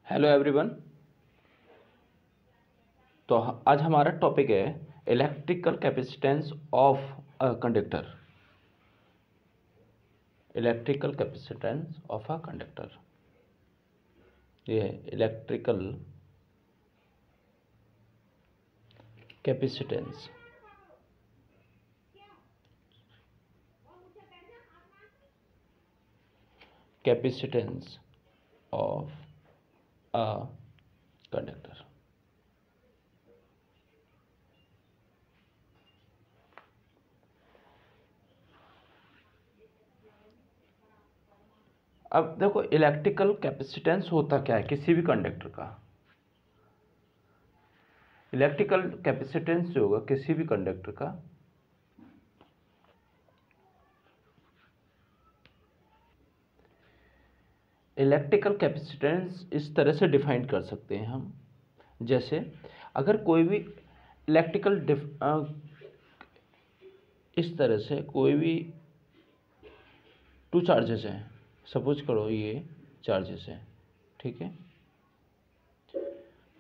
Hello everyone. तो आज हमारा टॉपिक है electrical capacitance of a conductor. Electrical capacitance of a conductor, ये है electrical capacitance capacitance of a conductor. अब देखो, इलेक्ट्रिकल कैपेसिटेंस होता क्या है किसी भी कंडक्टर का। इलेक्ट्रिकल कैपेसिटेंस जो होगा किसी भी कंडक्टर का, इलेक्ट्रिकल कैपेसिटेंस इस तरह से डिफाइन कर सकते हैं हम। जैसे अगर कोई भी इलेक्ट्रिकल इस तरह से कोई भी टू चार्जेस हैं, सपोज करो ये चार्जेस हैं, ठीक है।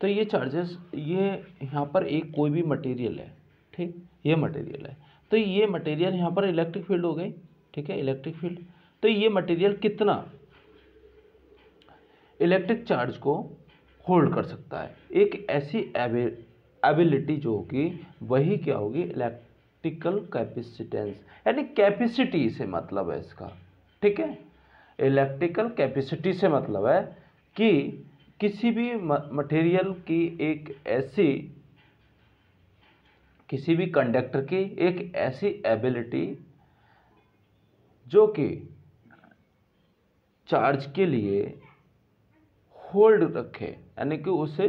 तो ये चार्जेस, ये यहाँ पर एक कोई भी मटेरियल है, ठीक, ये मटेरियल है। तो ये मटेरियल यहाँ पर इलेक्ट्रिक फील्ड हो गई, ठीक है, इलेक्ट्रिक फील्ड। तो ये मटेरियल कितना इलेक्ट्रिक चार्ज को होल्ड कर सकता है, एक ऐसी एबिलिटी जो होगी वही क्या होगी, इलेक्ट्रिकल कैपेसिटेंस, यानी कैपेसिटी से मतलब है इसका, ठीक है। इलेक्ट्रिकल कैपेसिटी से मतलब है कि किसी भी मटेरियल की एक ऐसी, किसी भी कंडक्टर की एक ऐसी एबिलिटी जो कि चार्ज के लिए होल्ड रखे, यानी कि उसे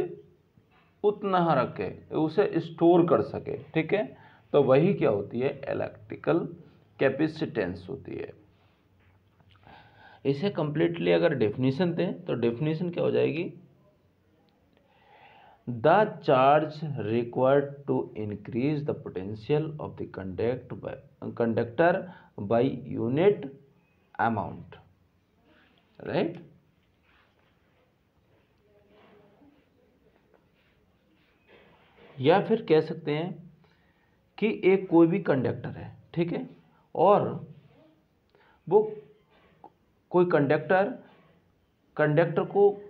उतना रखे, उसे स्टोर कर सके, ठीक है। तो वही क्या होती है, इलेक्ट्रिकल कैपेसिटेंस होती है। इसे कंप्लीटली अगर डेफिनेशन दें तो डेफिनेशन क्या हो जाएगी, the charge required to increase the potential of the conductor by unit amount, right. या फिर कह सकते हैं कि एक कोई भी कंडक्टर है, ठीक है, और वो कोई कंडक्टर को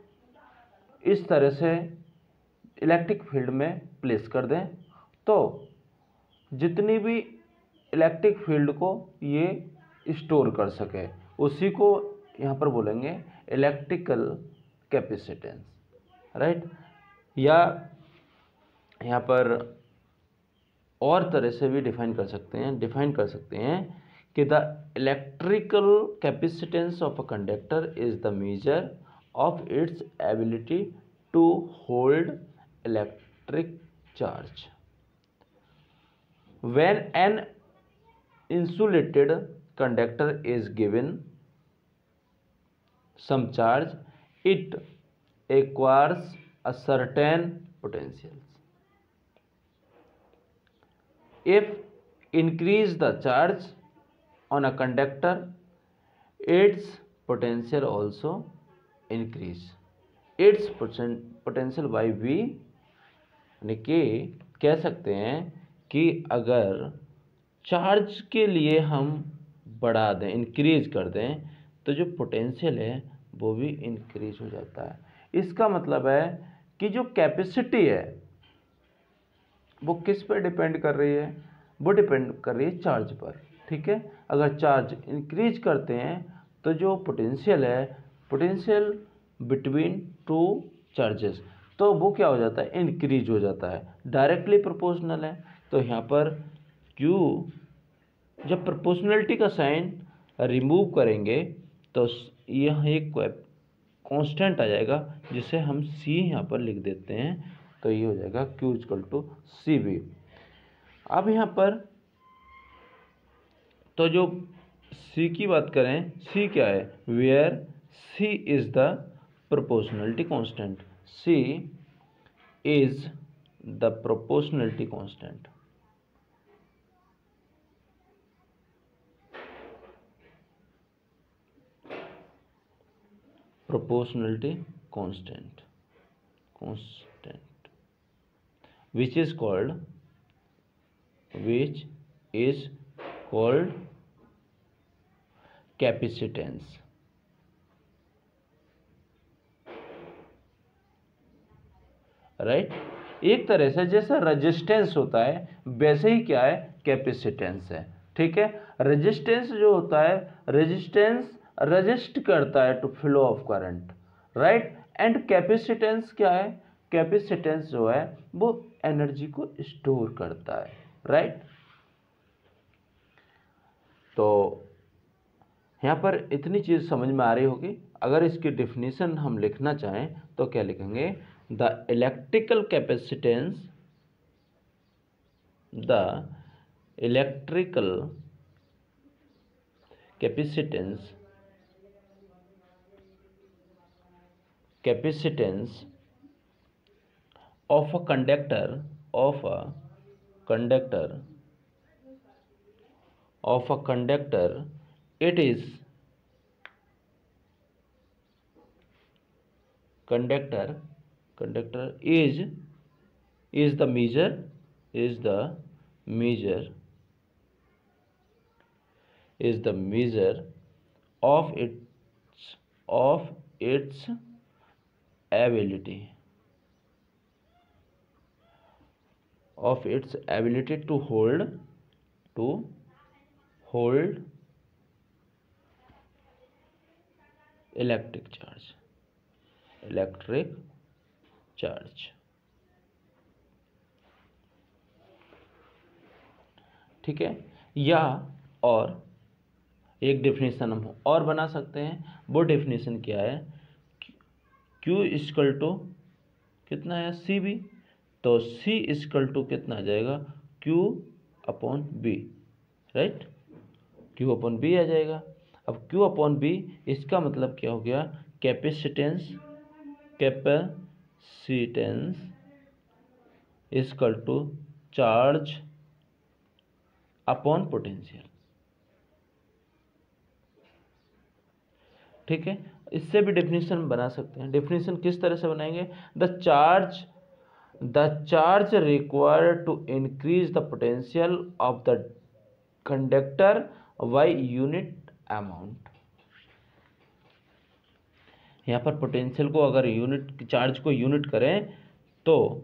इस तरह से इलेक्ट्रिक फील्ड में प्लेस कर दें, तो जितनी भी इलेक्ट्रिक फील्ड को ये स्टोर कर सके, उसी को यहाँ पर बोलेंगे इलेक्ट्रिकल कैपेसिटेंस, राइट। या यहाँ पर और तरह से भी डिफाइन कर सकते हैं कि the electrical capacitance of a conductor is the measure of its ability to hold electric charge. When an insulated conductor is given some charge, it acquires a certain potential. If increase the charge on a conductor, its potential also increase. Its potential by V, यानी कि कह सकते हैं कि अगर charge के लिए हम बढ़ा दें, इंक्रीज कर दें, तो जो पोटेंशियल है वो भी इंक्रीज हो जाता है। इसका मतलब है कि जो कैपेसिटी है वो किस पर डिपेंड कर रही है, वो डिपेंड कर रही है चार्ज पर, ठीक है। अगर चार्ज इंक्रीज करते हैं तो जो पोटेंशियल है, पोटेंशियल बिटवीन टू चार्जेस, तो वो क्या हो जाता है, इंक्रीज हो जाता है, डायरेक्टली प्रोपोर्शनल है। तो यहाँ पर Q, जब प्रोपोर्शनलिटी का साइन रिमूव करेंगे तो यह एक कांस्टेंट आ जाएगा, जिसे हम C यहाँ पर लिख देते हैं। तो ये हो जाएगा Q = CB। अब यहाँ पर तो जो C की बात करें, C क्या है, where C is the proportionality constant, C is the proportionality constant. Proportionality constant, constant, which is called capacitance. Right एक तरह से जैसा रेजिस्टेंस होता है वैसे ही क्या है, कैपेसिटेंस है। ठीक है, रेजिस्टेंस जो होता है, रेजिस्टेंस रेजिस्ट करता है to flow of current, right. And capacitance क्या है, कैपेसिटेंस जो है वो एनर्जी को स्टोर करता है, राइट। तो यहाँ पर इतनी चीज समझ में आ रही होगी। अगर इसकी डेफिनेशन हम लिखना चाहें तो क्या लिखेंगे, the electrical capacitance of a conductor it is conductor is the measure of its ability to hold electric charge। ठीक है, या और एक डेफिनेशन हम और बना सकते हैं। वो डेफिनेशन क्या है, Q इक्वल टू कितना है, सी बी। तो C इक्वल टू कितना आ जाएगा, Q upon B, right. Q upon B आ जाएगा। अब Q अपॉन बी इसका मतलब क्या हो गया, capacitance equal to charge upon potential. ठीक है, इससे भी डेफिनेशन बना सकते हैं। डेफिनेशन किस तरह से बनाएंगे, the charge required to increase the potential of the conductor by unit amount. यहाँ पर पोटेंशियल को अगर यूनिट, चार्ज को यूनिट करें तो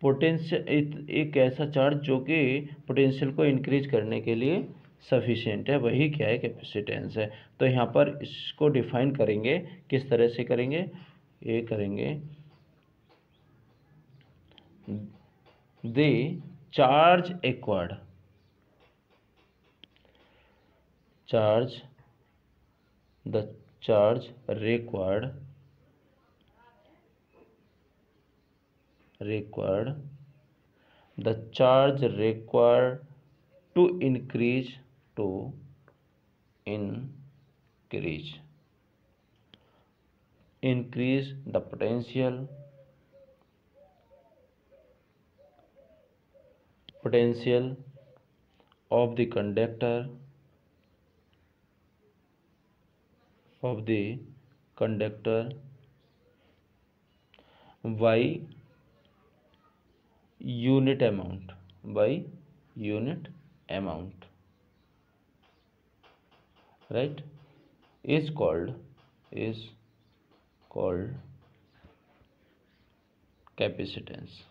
पोटेंशियल एक ऐसा चार्ज जो कि पोटेंशियल को इंक्रीज करने के लिए सफिशिएंट है, वही क्या है, कैपेसिटेंस है। तो यहाँ पर इसको डिफाइन करेंगे, किस तरह से करेंगे, ये करेंगे, the charge required to increase the potential of the conductor by unit amount, right, is called capacitance.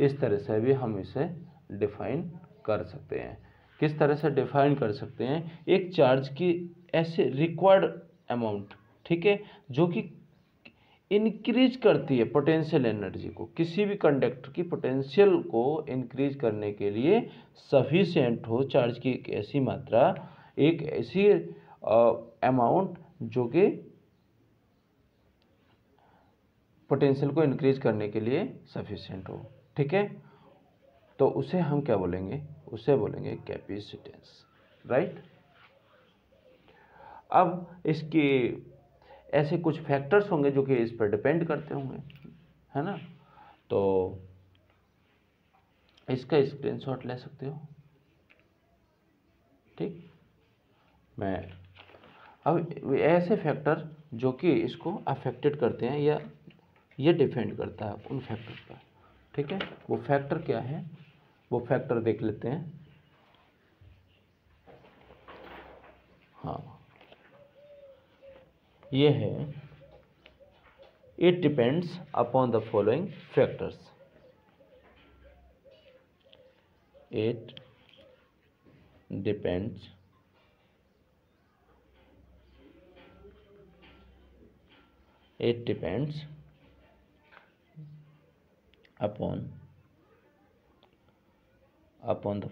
इस तरह से भी हम इसे डिफाइन कर सकते हैं। किस तरह से डिफाइन कर सकते हैं, एक चार्ज की ऐसे रिक्वायर्ड अमाउंट, ठीक है, जो कि इंक्रीज करती है पोटेंशियल एनर्जी को, किसी भी कंडक्टर की पोटेंशियल को इंक्रीज करने के लिए सफिशिएंट हो चार्ज की एक ऐसी मात्रा, एक ऐसी अमाउंट जो कि पोटेंशियल को इंक्रीज करने के लिए सफिशिएंट हो। ठीक है, तो उसे हम क्या बोलेंगे, उसे बोलेंगे कैपेसिटेंस, राइट। अब इसके ऐसे कुछ फैक्टर्स होंगे जो कि इस पर डिपेंड करते होंगे, है ना। तो इसका स्क्रीनशॉट ले सकते हो। ठीक, मैं अब ऐसे फैक्टर जो कि इसको अफेक्टेड करते हैं या ये डिपेंड करता है उन फैक्टर पर, ठीक है। वो फैक्टर क्या है, वो फैक्टर देख लेते हैं। हाँ, ये है, it depends upon the following factors. It depends upon the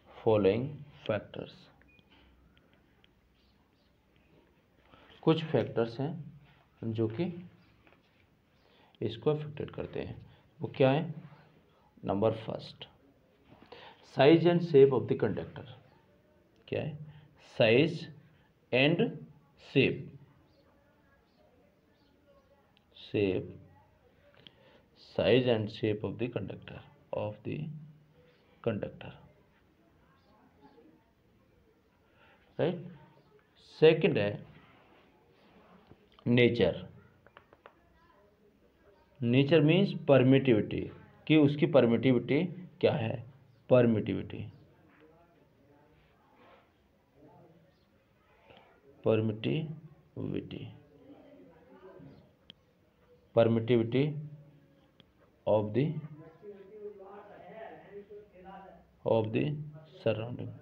following factors। कुछ फैक्टर्स हैं जो कि इसको अफेक्टेड करते हैं। वो क्या है? Number first, size and shape of the conductor. क्या है? Size and shape. Size and shape of the conductor, right. Second है नेचर। नेचर मीन्स परमिटिविटी, कि उसकी परमिटिविटी क्या है? Permittivity of the surrounding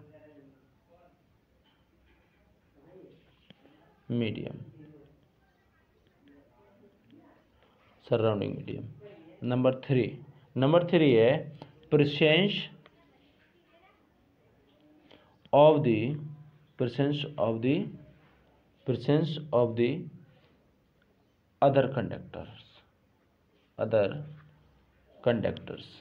medium। Number three है presence of the other conductors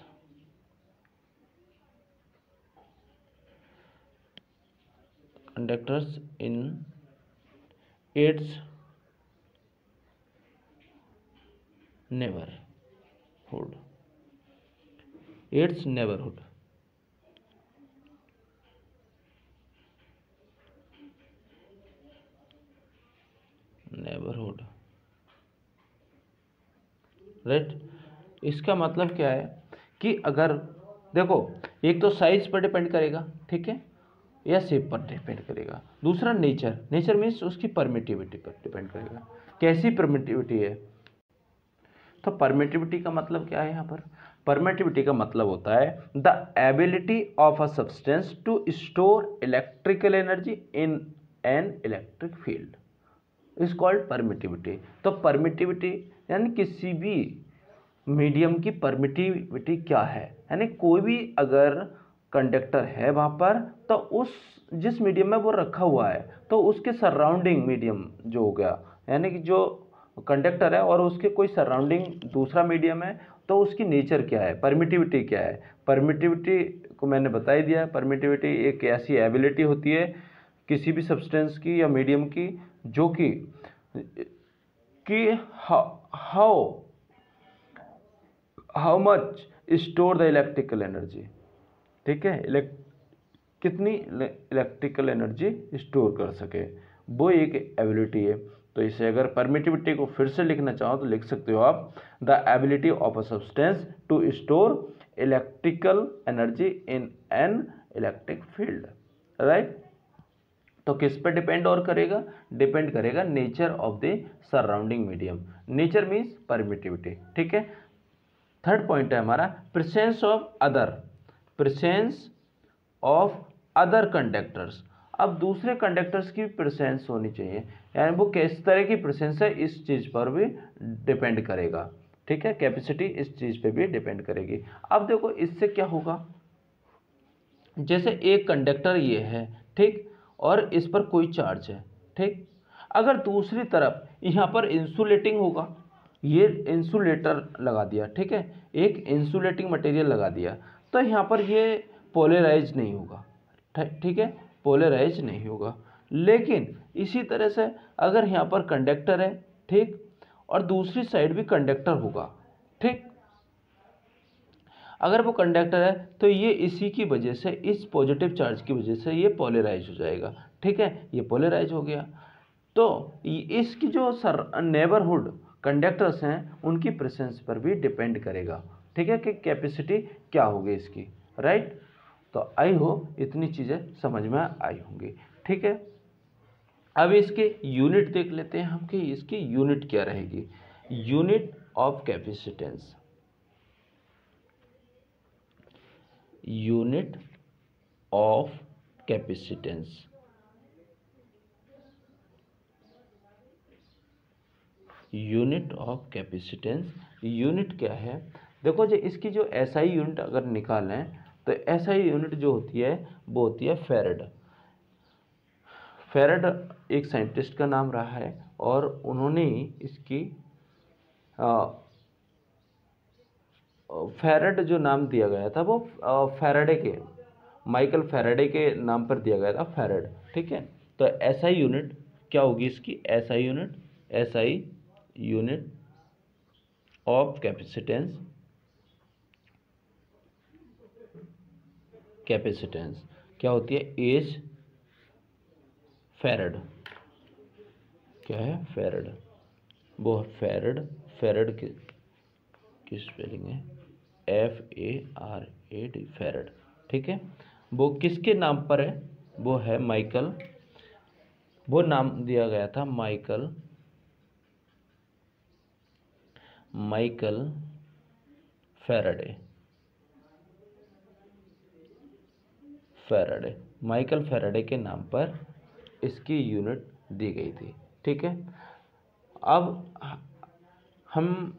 in its neighborhood। Right. इसका मतलब क्या है कि अगर देखो, एक तो साइज पर डिपेंड करेगा, ठीक है, या शेप पर डिपेंड करेगा। दूसरा नेचर मीन्स उसकी परमिटिविटी पर डिपेंड करेगा। कैसी परमिटिविटी है? तो परमिटिविटी का मतलब क्या है यहाँ पर? परमिटिविटी का मतलब होता है the ability of a substance to store electrical energy in an electric field is called permittivity. तो परमिटिविटी यानी किसी भी मीडियम की परमिटिविटी क्या है, यानी कोई भी अगर कंडक्टर है वहाँ पर, तो उस जिस मीडियम में वो रखा हुआ है तो उसके सराउंडिंग मीडियम जो हो गया, यानी कि जो कंडक्टर है और उसके कोई सराउंडिंग दूसरा मीडियम है, तो उसकी नेचर क्या है, परमिटिविटी क्या है। परमिटिविटी को मैंने बता ही दिया। परमिटिविटी एक ऐसी एबिलिटी होती है किसी भी सब्सटेंस की या मीडियम की जो कि how much store the electrical energy, ठीक है, कितनी इलेक्ट्रिकल एनर्जी स्टोर कर सके, वो एक एबिलिटी है। तो इसे अगर परमिटिविटी को फिर से लिखना चाहो तो लिख सकते हो आप the ability of a substance to store electrical energy in an electric field, right. तो किस पे डिपेंड और करेगा? डिपेंड करेगा nature of the surrounding medium. Nature means permittivity, ठीक है। थर्ड पॉइंट है हमारा प्रेजेंस ऑफ अदर कंडक्टर्स। अब दूसरे कंडक्टर्स की प्रेजेंस होनी चाहिए, यानी वो किस तरह की प्रेजेंस है इस चीज पर भी डिपेंड करेगा, ठीक है। कैपेसिटी इस चीज पे भी डिपेंड करेगी। अब देखो इससे क्या होगा, जैसे एक कंडक्टर ये है, ठीक, और इस पर कोई चार्ज है, ठीक। अगर दूसरी तरफ यहाँ पर इंसुलेटिंग होगा, ये इंसुलेटर लगा दिया, ठीक है, एक इंसुलेटिंग मटेरियल लगा दिया, तो यहाँ पर ये पोलराइज नहीं होगा, ठीक है, पोलराइज नहीं होगा। लेकिन इसी तरह से अगर यहाँ पर कंडक्टर है, ठीक, और दूसरी साइड भी कंडक्टर होगा, ठीक, अगर वो कंडक्टर है तो ये इसी की वजह से, इस पॉजिटिव चार्ज की वजह से ये पोलराइज हो जाएगा। ठीक है, ये पोलराइज हो गया। तो इसकी जो नेबरहुड कंडक्टर्स हैं उनकी प्रेजेंस पर भी डिपेंड करेगा। ठीक है, कि कैपेसिटी क्या होगी इसकी, राइट। तो आई होप इतनी चीज़ें समझ में आई होंगी। ठीक है, अब इसके यूनिट देख लेते हैं हम कि इसकी यूनिट क्या रहेगी। Unit of capacitance, unit of capacitance, unit of capacitance, unit क्या है। देखो जो इसकी जो एसआई यूनिट अगर निकालें तो एसआई यूनिट जो होती है वो होती है फेरेड। फेरेड एक साइंटिस्ट का नाम रहा है और उन्होंने इसकी फेरेड जो नाम दिया गया था वो फेराडे के, माइकल फेराडे के नाम पर दिया गया था, फेरेड। ठीक है, तो एसआई यूनिट क्या होगी इसकी, SI unit, SI unit of capacitance, capacitance क्या होती है, एज फेरेड। क्या है, फेरेड, वो फेरेड, फेरेड की स्पेलिंग है FARAD, फेरेड। ठीक है, वो किसके नाम पर है, वो है माइकल, वो नाम दिया गया था Michael Faraday, Faraday, Michael Faraday के नाम पर इसकी यूनिट दी गई थी। ठीक है, अब हम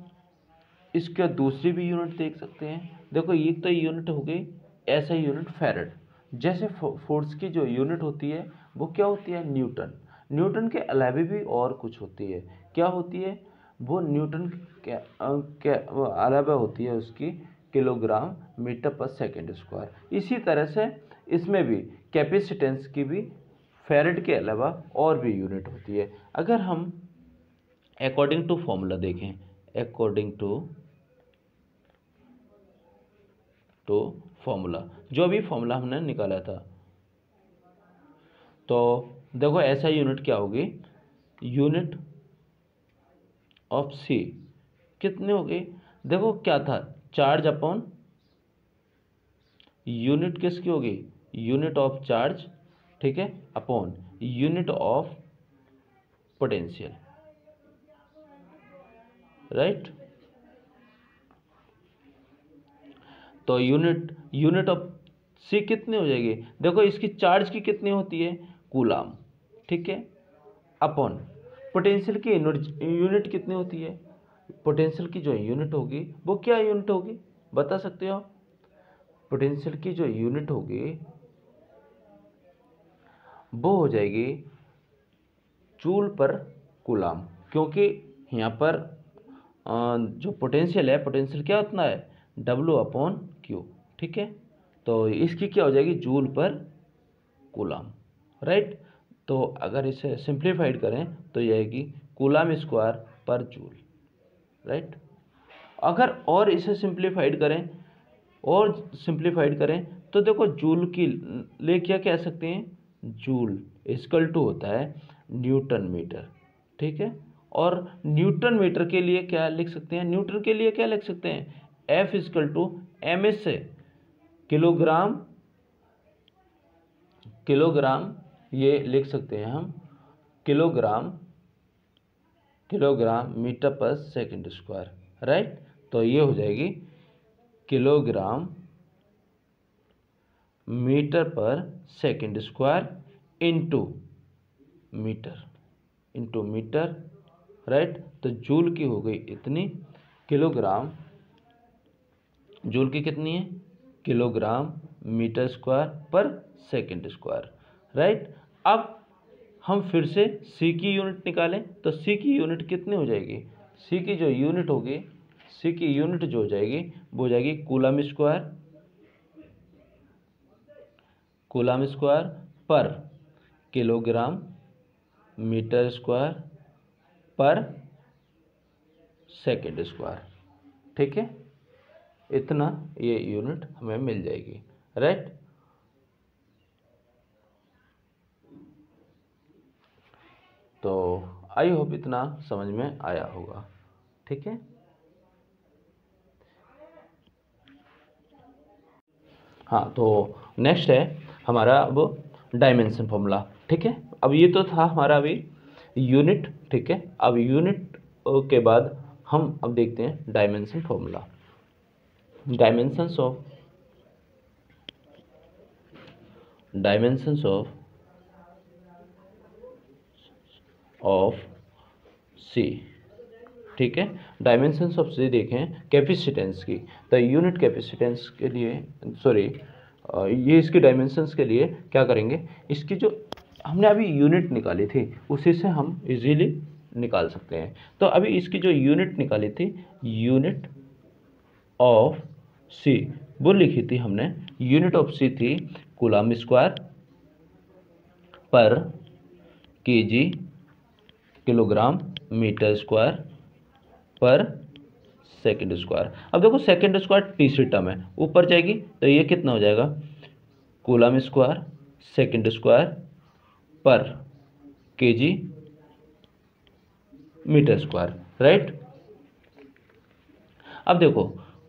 इसका दूसरी भी यूनिट देख सकते हैं। देखो ये तो यूनिट हो गई ऐसा यूनिट फेरेड। जैसे फोर्स की जो यूनिट होती है वो क्या होती है, न्यूटन। न्यूटन के अलावा भी और कुछ होती है, क्या होती है वो, न्यूटन के अलावा होती है उसकी किलोग्राम मीटर पर सेकेंड स्क्वायर। इसी तरह से इसमें भी कैपेसिटेंस की भी फेरेड के अलावा और भी यूनिट होती है। अगर हम अकॉर्डिंग टू फॉर्मूला देखें, अकॉर्डिंग टू फॉर्मूला, जो भी फॉर्मूला हमने निकाला था, तो देखो ऐसा यूनिट क्या होगी, यूनिट ऑफ सी कितनी होगी। देखो क्या था, चार्ज अपॉन, यूनिट किसकी होगी, यूनिट ऑफ चार्ज। ठीक है, upon unit of potential, right. तो यूनिट ऑफ सी कितनी हो जाएगी, देखो इसकी चार्ज की कितनी होती है, कूलाम। ठीक है, अपॉन पोटेंशियल की यूनिट कितनी होती है, पोटेंशियल की जो यूनिट होगी वो क्या यूनिट होगी, बता सकते हो। पोटेंशियल की जो यूनिट होगी वो हो जाएगी जूल पर कूलाम, क्योंकि यहाँ पर जो पोटेंशियल है, पोटेंशियल क्या उतना है, W/Q। ठीक है, तो इसकी क्या हो जाएगी, जूल पर कूलाम, राइट। तो अगर इसे सिंप्लीफाइड करें तो ये आएगी कूलाम स्क्वायर पर जूल, राइट। अगर और इसे सिंप्लीफाइड करें तो देखो जूल की ले क्या कह सकते हैं, जूल इक्वल टू होता है न्यूटन मीटर। ठीक है, और न्यूटन मीटर के लिए क्या लिख सकते हैं, न्यूटन के लिए क्या लिख सकते हैं, F इक्वल टू MS से किलोग्राम ये लिख सकते हैं हम, kilogram metre per second square, right. तो ये हो जाएगी kilogram metre per second square into metre, right. तो जूल की हो गई इतनी, किलोग्राम, जूल की कितनी है, kilogram metre square per second square, right. अब हम फिर से सी की यूनिट निकालें तो सी की यूनिट कितनी हो जाएगी, सी की जो यूनिट होगी, सी की यूनिट जो हो जाएगी वो हो जाएगी कूलम स्क्वायर पर kilogram metre square per second square. ठीक है, इतना ये यूनिट हमें मिल जाएगी, राइट। तो आई होप इतना समझ में आया होगा, ठीक है। हाँ, तो नेक्स्ट है हमारा अब डायमेंशन फॉर्मूला, ठीक है। अब ये तो था हमारा अभी यूनिट, ठीक है। अब यूनिट के बाद हम अब देखते हैं डायमेंशन फॉर्मूला। डायमेंशंस ऑफ सी, ठीक है। डायमेंशंस ऑफ सी देखें कैपेसिटेंस की, तो यूनिट कैपेसिटेंस के लिए सॉरी ये इसकी डायमेंशंस के लिए क्या करेंगे, इसकी जो हमने अभी यूनिट निकाली थी उसी से हम इजीली निकाल सकते हैं। तो अभी इसकी जो यूनिट निकाली थी, यूनिट ऑफ सी वो लिखी थी हमने, यूनिट ऑफ सी थी कूलम स्क्वायर पर KG kilogram metre square per second square. अब देखो सेकंड स्क्वायर तीसरी टर्म है, ऊपर जाएगी तो ये कितना हो जाएगा, कूलम स्क्वायर सेकंड स्क्वायर पर केजी मीटर स्क्वायर, राइट। अब देखो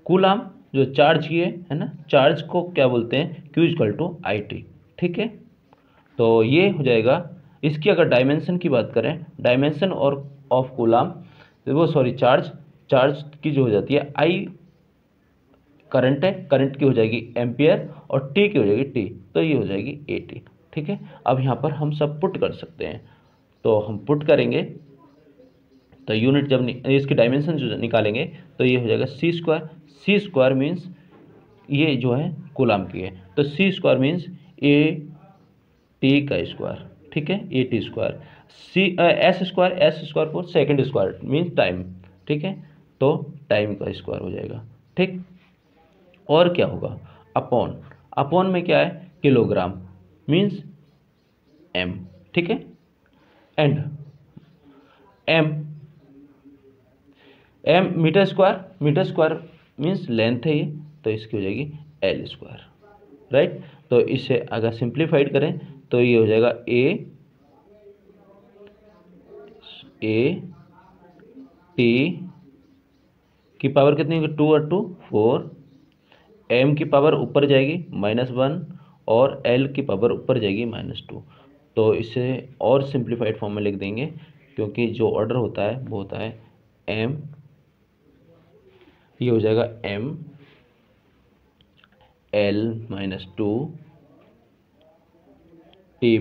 कूलम जो चार्ज की है ना, चार्ज को क्या बोलते हैं, Q equal to I T, ठीक है। तो ये हो जाएगा, इसकी अगर डायमेंशन की बात करें, डायमेंशन और ऑफ कूलम वो सॉरी चार्ज की जो हो जाती है, आई करंट है, करंट की हो जाएगी एम्पियर और टी की हो जाएगी टी, तो ये हो जाएगी ए टी, ठीक है। अब यहाँ पर हम सब पुट कर सकते हैं, तो हम पुट करेंगे तो यूनिट जब इसकी डायमेंशन जो निकालेंगे तो ये हो जाएगा सी स्क्वायर मीन्स ये जो है कूलम की है, तो सी स्क्वायर मीन्स ए टी का स्क्वायर, ठीक है, A T square. S square for second square means time, ठीक है, तो टाइम का स्क्वायर हो जाएगा, ठीक। और क्या होगा, अपॉन में क्या है, किलोग्राम मीन्स एम, ठीक है, and M metre square means length है ये, तो इसकी हो जाएगी एल स्क्वायर, राइट। तो इसे अगर सिंप्लीफाइड करें तो ये हो जाएगा ए टी की पावर कितनी होगी, 2 और 2 4, एम की पावर ऊपर जाएगी -1 और एल की पावर ऊपर जाएगी -2। तो इसे और सिंप्लीफाइड फॉर्म में लिख देंगे, क्योंकि जो ऑर्डर होता है वो होता है एम, ये हो जाएगा एम एल -2 टी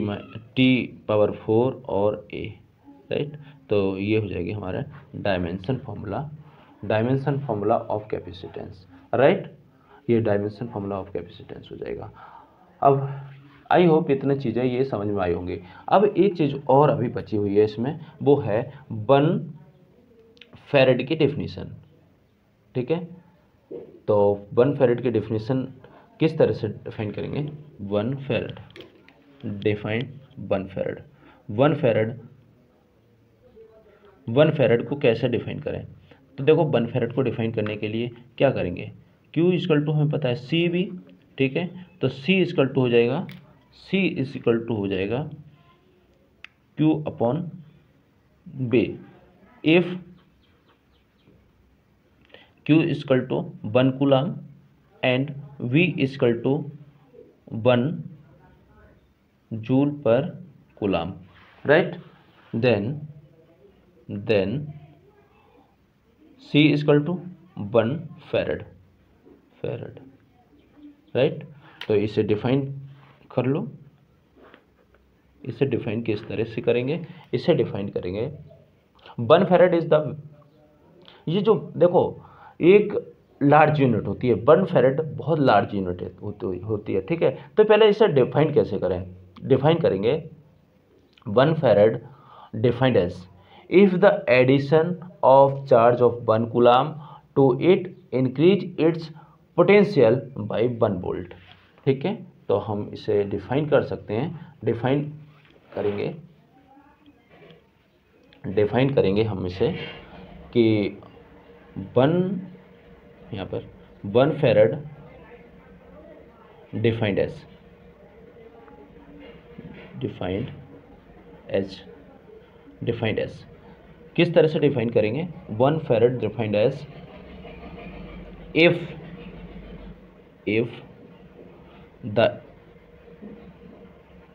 पावर 4 और ए, राइट। तो ये हो जाएगी हमारा dimension formula of capacitance, right. ये डायमेंशन फार्मूला ऑफ कैपेसिटेंस हो जाएगा। अब आई होप इतनी चीज़ें ये समझ में आई होंगी। अब एक चीज़ और अभी बची हुई है इसमें, वो है 1 फैरेड की डेफिनेशन, ठीक है। तो 1 फैरेड की डेफिनेशन किस तरह से डिफाइन करेंगे, 1 फैरेड डिफाइन 1 फैरेड को कैसे डिफाइन करें। तो देखो 1 फैरेड को डिफाइन करने के लिए क्या करेंगे, Q इक्वल टू हमें पता है सी भी, ठीक है। तो C इक्वल टू हो जाएगा Q upon B, if Q equal to 1 coulomb and V equal to 1 joule per coulomb, right. Then C equal to 1 farad, right. तो इसे डिफाइन कर लो। इसे डिफाइन किस तरह से करेंगे, इसे डिफाइन करेंगे 1 फैरेड इज द, ये जो देखो एक लार्ज यूनिट होती है, 1 फैरेड बहुत लार्ज यूनिट होती है, ठीक है। तो पहले इसे डिफाइन कैसे करें, डिफाइन करेंगे 1 farad defined as if the addition of charge of 1 coulomb to it increase its potential by 1 volt, ठीक है। तो हम इसे डिफाइन कर सकते हैं, डिफाइन करेंगे हम इसे कि 1 यहाँ पर 1 farad defined as किस तरह से डिफाइन करेंगे? 1 farad defined as if the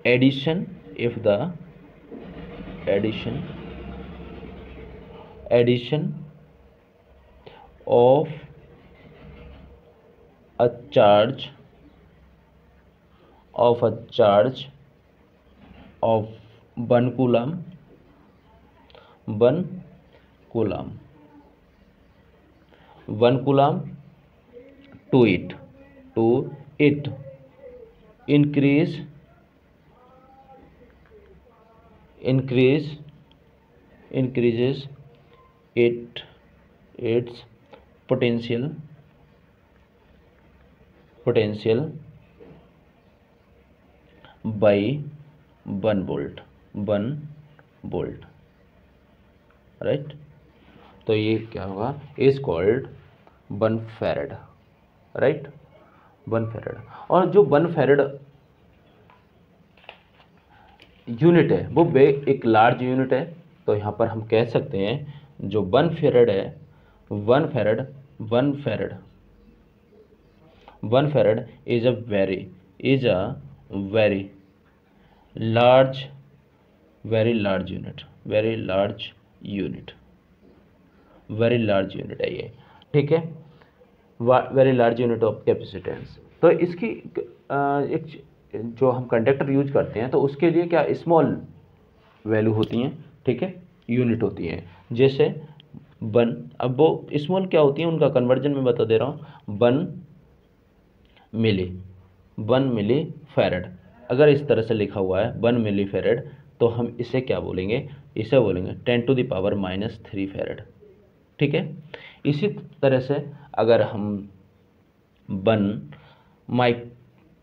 addition of a charge of 1 coulomb to it increases its potential by 1 volt, right. तो ये क्या होगा? Is called 1 farad, right, 1 farad। और जो 1 farad यूनिट है वो एक लार्ज यूनिट है, तो यहाँ पर हम कह सकते हैं जो 1 farad है, 1 farad is a very large unit है ये, ठीक है, very large unit of capacitance. तो इसकी एक जो हम कंडक्टर यूज करते हैं तो उसके लिए क्या स्मॉल वैल्यू होती हैं, ठीक है, यूनिट होती हैं, जैसे 1। अब वो स्मॉल क्या होती है उनका कन्वर्जन में बता दे रहा हूँ। 1 मिली फैरड, अगर इस तरह से लिखा हुआ है 1 मिली फैरड, तो हम इसे क्या बोलेंगे? इसे बोलेंगे 10⁻³ फैरड, ठीक है। इसी तरह से अगर हम 1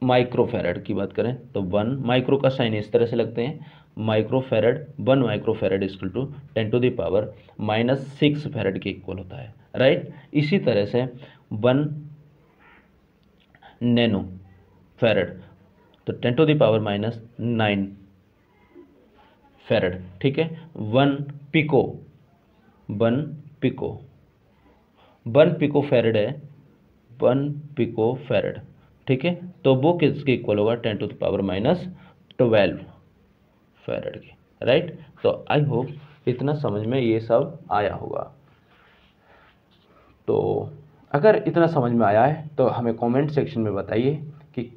माइक्रोफैरड की बात करें तो 1 माइक्रो का साइन इस तरह से लगते हैं, microfarad 1 microfarad equal to 10⁻⁻6 farad के इक्वल होता है, राइट। इसी तरह से 1 नैनो फैरड तो 10⁻⁹ फैरड, ठीक है। 1 पिको फैरड है, 1 पिको फैरड, ठीक है। तो वो किसके इक्वल होगा? 10⁻12 फैरड की, राइट। तो आई होप इतना समझ में ये सब आया होगा। तो अगर इतना समझ में आया है तो हमें कमेंट सेक्शन में बताइए कि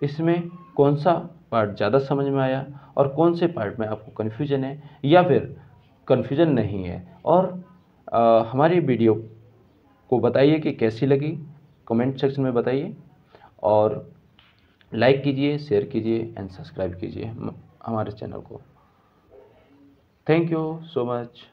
इसमें कौन सा पार्ट ज़्यादा समझ में आया और कौन से पार्ट में आपको कन्फ्यूजन है या फिर कन्फ्यूजन नहीं है। और हमारी वीडियो को बताइए कि कैसी लगी, कमेंट सेक्शन में बताइए, और लाइक कीजिए, शेयर कीजिए एंड सब्सक्राइब कीजिए हमारे चैनल को। Thank you so much.